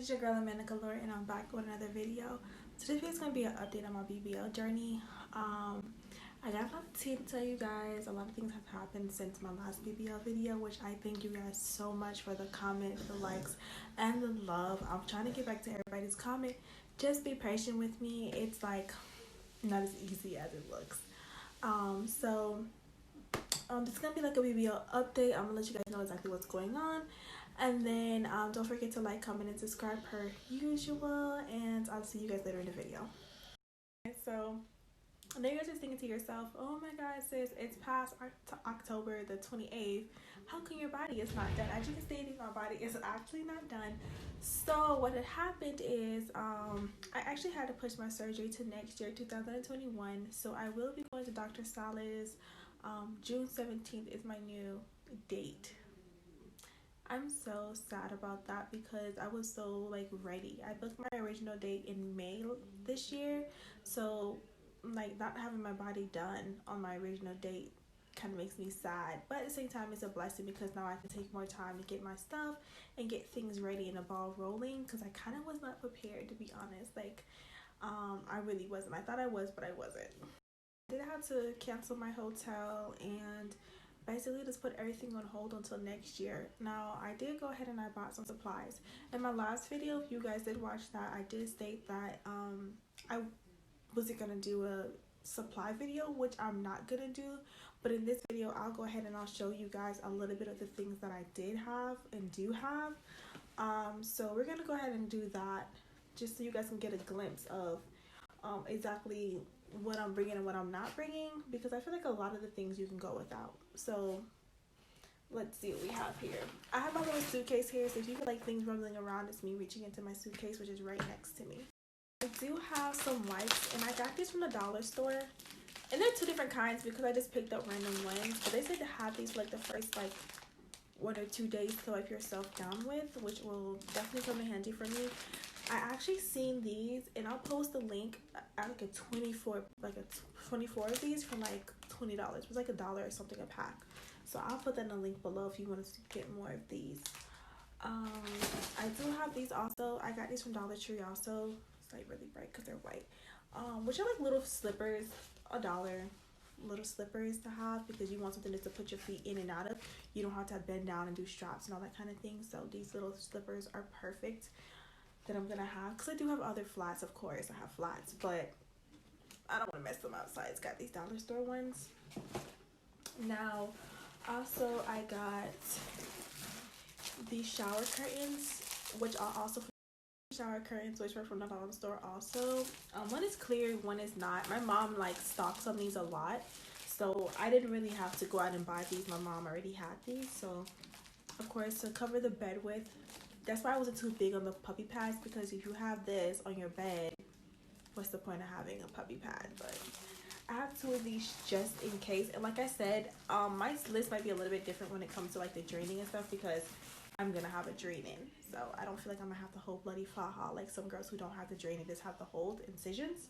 It's your girl Amanda Galore, and I'm back with another video. So this video is going to be an update on my BBL journey. I got a lot of tea to tell you guys. A lot of things have happened since my last BBL video, which I thank you guys so much for the comments, the likes, and the love. I'm trying to get back to everybody's comment. Just be patient with me. It's like not as easy as it looks. This is going to be like a BBL update. I'm going to let you guys know exactly what's going on. And then don't forget to like, comment, and subscribe per usual. And I'll see you guys later in the video. So I know you guys are thinking to yourself, oh my god sis, it's past October the 28th. How come your body is not done? As you can see, my body is actually not done. So what had happened is I actually had to push my surgery to next year, 2021. So I will be going to Dr. Saleh's. June 17th is my new date. I'm so sad about that because I was so like ready. I booked my original date in May this year, so like not having my body done on my original date kind of makes me sad, but at the same time it's a blessing because now I can take more time to get my stuff and get things ready and the ball rolling, because I kind of was not prepared, to be honest. Like I really wasn't. I thought I was, but I wasn't. I did have to cancel my hotel and basically just put everything on hold until next year. Now I did go ahead and I bought some supplies. In my last video, if you guys did watch that, I did state that I wasn't gonna do a supply video, which I'm not gonna do, but in this video I'll go ahead and I'll show you guys a little bit of the things that I did have and do have. So we're gonna go ahead and do that just so you guys can get a glimpse of exactly what I'm bringing and what I'm not bringing, because I feel like a lot of the things you can go without. So let's see what we have here. I have my little suitcase here, so if you feel like things rumbling around, it's me reaching into my suitcase, which is right next to me. I do have some wipes, and I got these from the dollar store, and they're two different kinds because I just picked up random ones, but they said to have these for like the first like 1 or 2 days to wipe yourself down with, which will definitely come in handy for me. I actually seen these, and I'll post a link at like a 24 of these for like $20. It was like $1 or something a pack. So I'll put that in the link below if you want to get more of these. I do have these also. I got these from Dollar Tree also. It's like really bright because they're white. Which are like little slippers, $1 little slippers to have because you want something just to put your feet in and out of. You don't have to bend down and do straps and all that kind of thing. So these little slippers are perfect that I'm gonna have, because I do have other flats. Of course I have flats, but I don't want to mess them up, so I just got these dollar store ones. Now also I got these shower curtains, which are also shower curtains, which were from the dollar store also. One is clear, one is not. My mom like stocks on these a lot, so I didn't really have to go out and buy these. My mom already had these. So of course, to cover the bed with, that's why I wasn't too big on the puppy pads, because if you have this on your bed, what's the point of having a puppy pad? But I have 2 of these just in case. And like I said, my list might be a little bit different when it comes to like the draining and stuff, because I'm gonna have a draining, so I don't feel like I'm gonna have to hold bloody faja like some girls who don't have the draining, just have to hold incisions.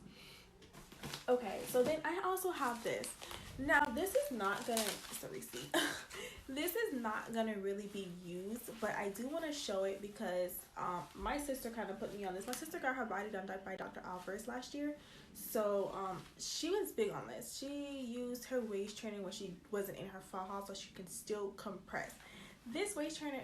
Okay, so then I also have this. Now this is not gonna, it's a receipt. This is not gonna really be used, but I do want to show it because my sister kind of put me on this. My sister got her body done by Dr. Alvarez last year, so she was big on this. She used her waist trainer when she wasn't in her faja, so she can still compress. This waist trainer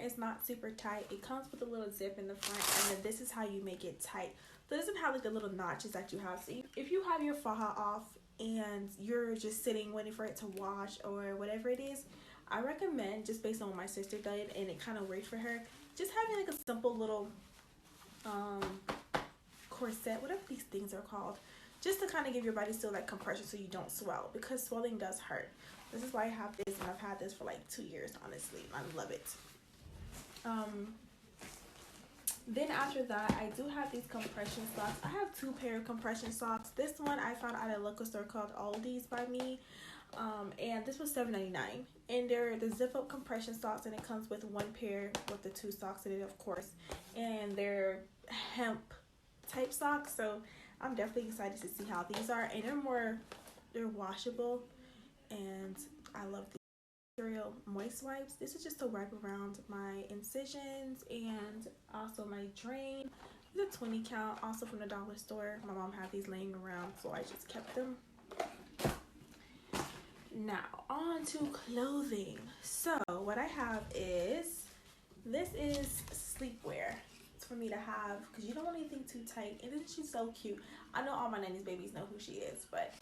is not super tight. It comes with a little zip in the front, and then this is how you make it tight. So it doesn't have like the little notches that you have. So if you have your faja off and you're just sitting waiting for it to wash or whatever it is, I recommend, just based on what my sister did and it kind of worked for her, just having like a simple little corset, whatever these things are called, just to kind of give your body still that compression so you don't swell, because swelling does hurt. This is why I have this, and I've had this for like 2 years, honestly. I love it. Then after that, I do have these compression socks. I have 2 pair of compression socks. This one I found at a local store called Aldi's by me. And this was $7.99. And they're the zip up compression socks, and it comes with 1 pair with the 2 socks in it, of course. And they're hemp type socks. So I'm definitely excited to see how these are. And they're washable. And I love these. moist wipes. This is just to wipe around my incisions and also my drain. It's a 20 count, also from the dollar store. My mom had these laying around, so I just kept them. Now on to clothing. So what I have is, this is sleepwear. It's for me to have because you don't want anything too tight. And she's so cute. I know all my nanny's babies know who she is, but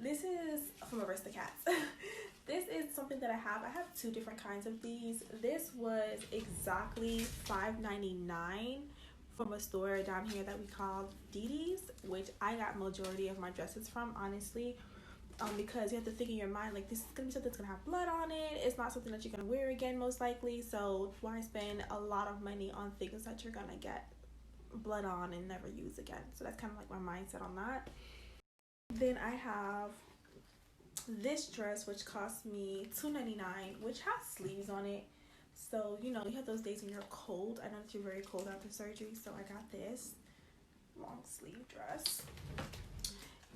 this is from Aristocats. This is something that I have. I have two different kinds of these. This was exactly $5.99 from a store down here that we call Didi's, which I got majority of my dresses from, honestly. Because you have to think in your mind, like, this is gonna be something that's gonna have blood on it. It's not something that you're gonna wear again, most likely. So why spend a lot of money on things that you're gonna get blood on and never use again? So that's kind of like my mindset on that. Then I have this dress, which cost me $2.99, which has sleeves on it. So, you know, you have those days when you're cold. I know that you're very cold after surgery, so I got this long sleeve dress.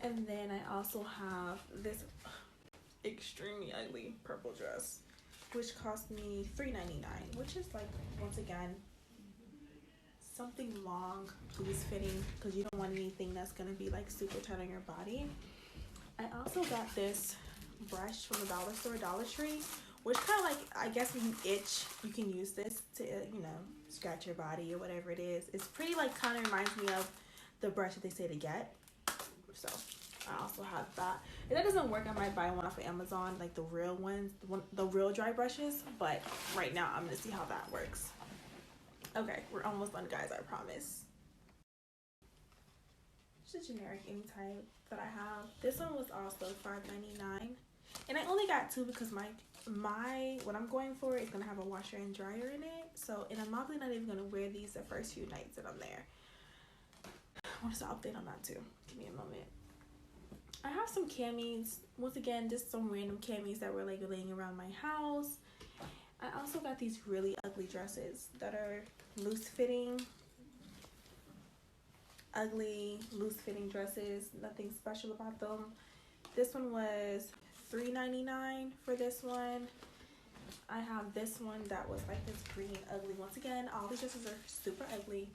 And then I also have this extremely ugly purple dress, which cost me $3.99, which is, like, once again, something long, loose fitting, because you don't want anything that's going to be, like, super tight on your body. I also got this brush from the dollar store, Dollar Tree, which kind of like, I guess when you itch, you can use this to, you know, scratch your body or whatever it is. It's pretty, like, kind of reminds me of the brush that they say to get. So I also have that. If that doesn't work, I might buy one off of Amazon, like the real ones, the real dry brushes. But right now, I'm gonna see how that works. Okay, we're almost done, guys. I promise. Just a generic any type that I have. This one was also $5.99, and I only got two because my what I'm going for is gonna have a washer and dryer in it. So, and I'm probably not even gonna wear these the first few nights that I'm there. I want to update on that too. Give me a moment. I have some camis. Once again, just some random camis that were like laying around my house. I also got these really ugly dresses that are loose fitting. Ugly, loose fitting dresses. Nothing special about them. This one was $3.99 for this one. I have this one that was like this green ugly. Once again, all these dresses are super ugly.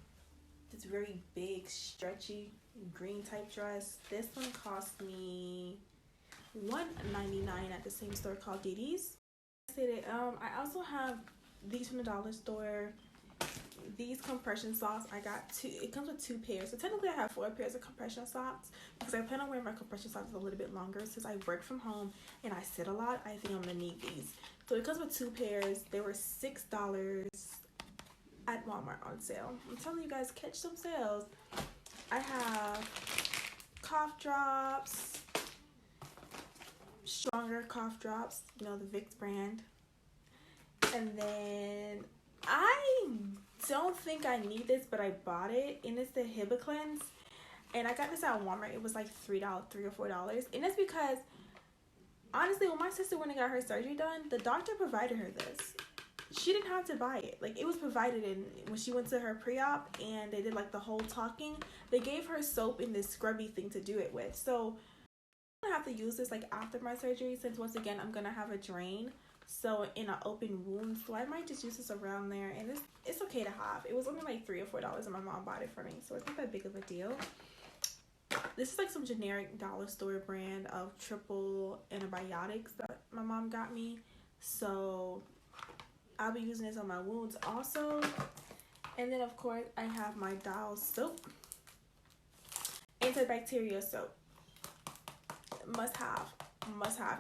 This very big, stretchy green type dress. This one cost me $1.99 at the same store called Didi's. I also have these from the dollar store. These compression socks, I got two. It comes with 2 pairs. So technically I have 4 pairs of compression socks because I plan on wearing my compression socks a little bit longer since I work from home and I sit a lot. I think I'm gonna need these. So it comes with 2 pairs. They were $6 at Walmart on sale. I'm telling you guys, catch some sales. I have cough drops, stronger cough drops, you know, the Vicks brand. And then I don't think I need this, but I bought it, and it's the Hibiclens. And I got this at Walmart. It was like $3 or $4. And that's because, honestly, when my sister went and got her surgery done, the doctor provided her this. She didn't have to buy it. Like, it was provided in when she went to her pre-op and they did like the whole talking. They gave her soap and this scrubby thing to do it with. So I'm gonna have to use this like after my surgery, since once again I'm gonna have a drain, so in an open wound. So I might just use this around there, and it's okay to have. It was only like $3 or $4 and my mom bought it for me, so it's not that big of a deal. This is like some generic dollar store brand of triple antibiotics that my mom got me. So I'll be using this on my wounds also. And then of course I have my Dial soap, antibacterial soap. Must have.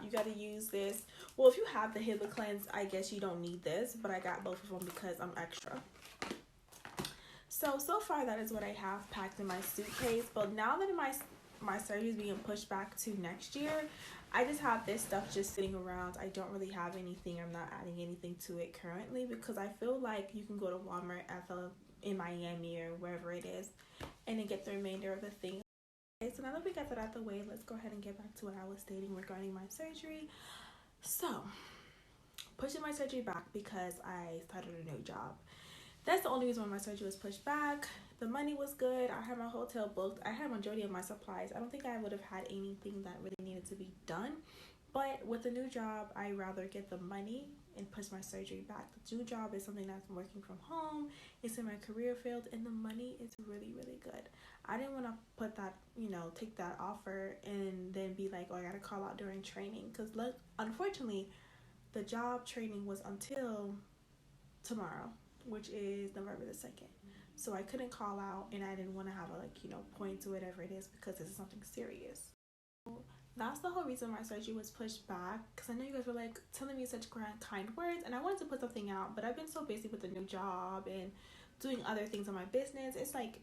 You got to use this. Well, if you have the Hibiclens, I guess you don't need this, but I got both of them because I'm extra. So far that is what I have packed in my suitcase. But now that my surgery is being pushed back to next year, I just have this stuff just sitting around. I don't really have anything. I'm not adding anything to it currently because I feel like you can go to Walmart in Miami or wherever it is and then get the remainder of the things. Okay, so now that we got that out the way, let's go ahead and get back to what I was stating regarding my surgery. So, pushing my surgery back because I started a new job. That's the only reason why my surgery was pushed back. The money was good. I had my hotel booked. I had majority of my supplies. I don't think I would have had anything that really needed to be done. But with the new job, I rather get the money and push my surgery back. The new job is something that's working from home. It's in my career field, and the money is really, really good. I didn't want to put that, take that offer and then be like, oh, I gotta call out during training. Because unfortunately, the job training was until tomorrow, which is November the 2nd. So I couldn't call out, and I didn't want to have a point to whatever it is because this is something serious. That's the whole reason my surgery was pushed back, because I know you guys were like telling me such kind words, and I wanted to put something out, but I've been so busy with the new job and doing other things in my business. It's like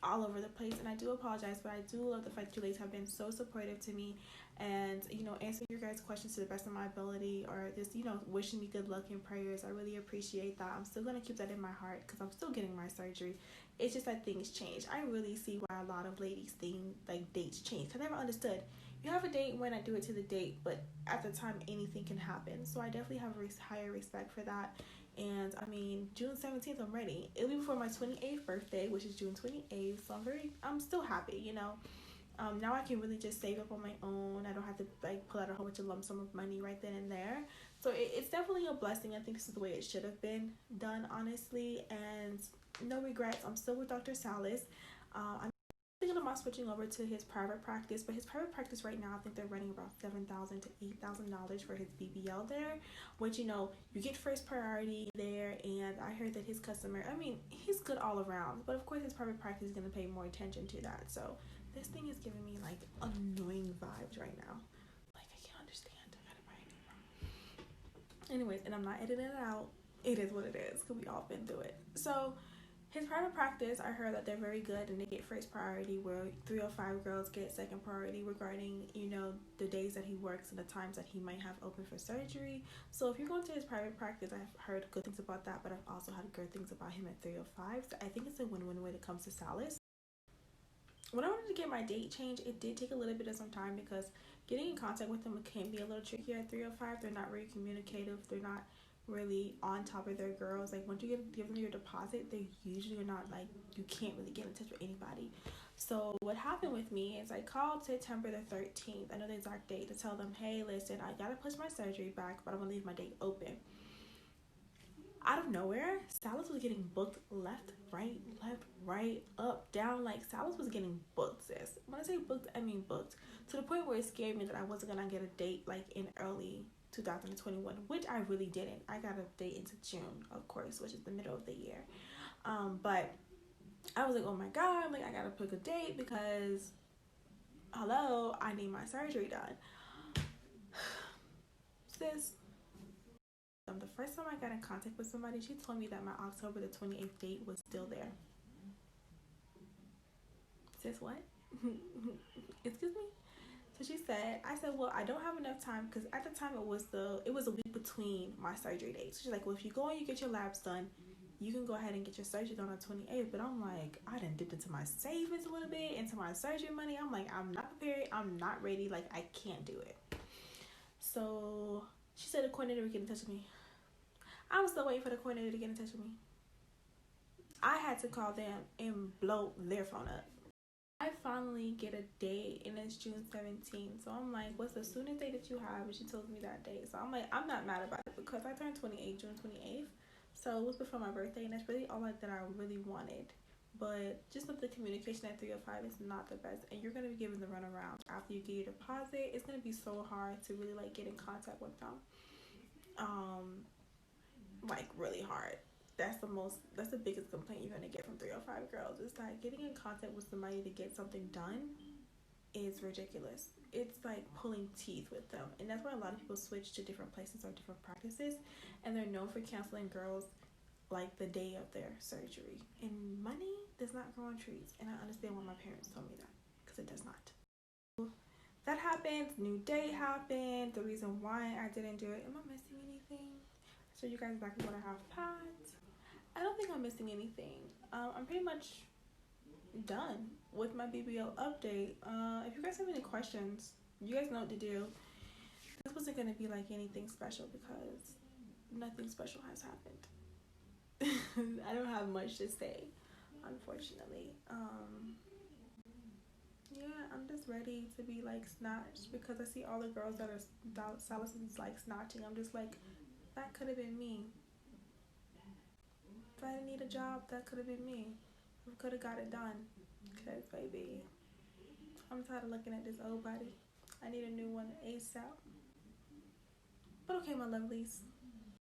all over the place, and I do apologize, but I do love the fact you ladies have been so supportive to me and answering your guys' questions to the best of my ability, or just wishing me good luck and prayers. I really appreciate that. I'm still gonna keep that in my heart because I'm still getting my surgery. It's just that things change. I really see why a lot of ladies think like dates change. I never understood. You have a date when I do it to the date, but at the time anything can happen. So I definitely have a higher respect for that. And I mean, June 17th, I'm ready. It'll be before my 28th birthday, which is June 28th. So I'm still happy, Now I can really just save up on my own. I don't have to pull out a whole bunch of lump sum of money right then and there. So it's definitely a blessing. I think this is the way it should have been done, honestly. And no regrets. I'm still with Dr. Salas. I'm thinking about switching over to his private practice, but his private practice right now, I think they're running about $7,000 to $8,000 for his BBL there, which you get first priority there. And I heard that his customer, he's good all around, but of course his private practice is going to pay more attention to that. So this thing is giving me annoying vibes right now. I can't understand. I gotta buy a new room. Anyways, and I'm not editing it out. It is what it is because we all been through it. So his private practice, I heard that they're very good and they get first priority, where 305 girls get second priority regarding, the days that he works and the times that he might have open for surgery. So if you're going to his private practice, I've heard good things about that, but I've also heard good things about him at 305. So I think it's a win-win when it comes to Salas. When I wanted to get my date changed, it did take a little bit of some time because getting in contact with them can be a little trickier at 305. They're not very communicative. They're not really on top of their girls. Once you give them your deposit, they usually are not you can't really get in touch with anybody. So what happened with me is I called September the 13th, I know the exact date, to tell them, hey, listen, I gotta push my surgery back, but I'm gonna leave my date open. Out of nowhere, Salas was getting booked left, right, up, down. Salas was getting booked, sis. When I say booked, I mean booked. To the point where it scared me that I wasn't gonna get a date in early 2021, which I really didn't. I got a date into June, of course, which is the middle of the year. But I was like, oh my God, I gotta pick a date because, hello, I need my surgery done. Sis, the first time I got in contact with somebody, she told me that my October the 28th date was still there. Sis, what? Excuse me? So I said, well, I don't have enough time because at the time it was a week between my surgery dates. She's like, well, if you go and you get your labs done, you can go ahead and get your surgery done on 28th. But I'm like, I done dipped into my savings a little bit, into my surgery money. I'm like, I'm not prepared. I'm not ready. I can't do it. So she said the coordinator would get in touch with me. I was still waiting for the coordinator to get in touch with me. I had to call them and blow their phone up. I finally get a date, and it's June 17th. So I'm like, what's the soonest date that you have? And she told me that date. So I'm like, I'm not mad about it because I turned 28 June 28th. So it was before my birthday, and that's really all that I really wanted. But just with the communication at 305 is not the best, and you're going to be given the runaround after you get your deposit. It's going to be so hard to really get in contact with them. Really hard. That's the biggest complaint you're gonna get from 305 girls. It's getting in contact with somebody to get something done is ridiculous. It's pulling teeth with them, and that's why a lot of people switch to different places or different practices, and they're known for canceling girls the day of their surgery. And money does not grow on trees, and I understand why my parents told me that, because it does not. That happened. New day happened. The reason why I didn't do it. Am I missing anything? So you guys exactly what I have packed. I don't think I'm missing anything. I'm pretty much done with my BBL update. If you guys have any questions, you guys know what to do. This wasn't going to be anything special because nothing special has happened. I don't have much to say, unfortunately. Yeah, I'm just ready to be like snatched, because I see all the girls that are stylists like snatching. I'm just like, that could have been me. If I didn't need a job, that could have been me. I could have got it done. Because, baby, I'm tired of looking at this old body. I need a new one ASAP. But okay, my lovelies,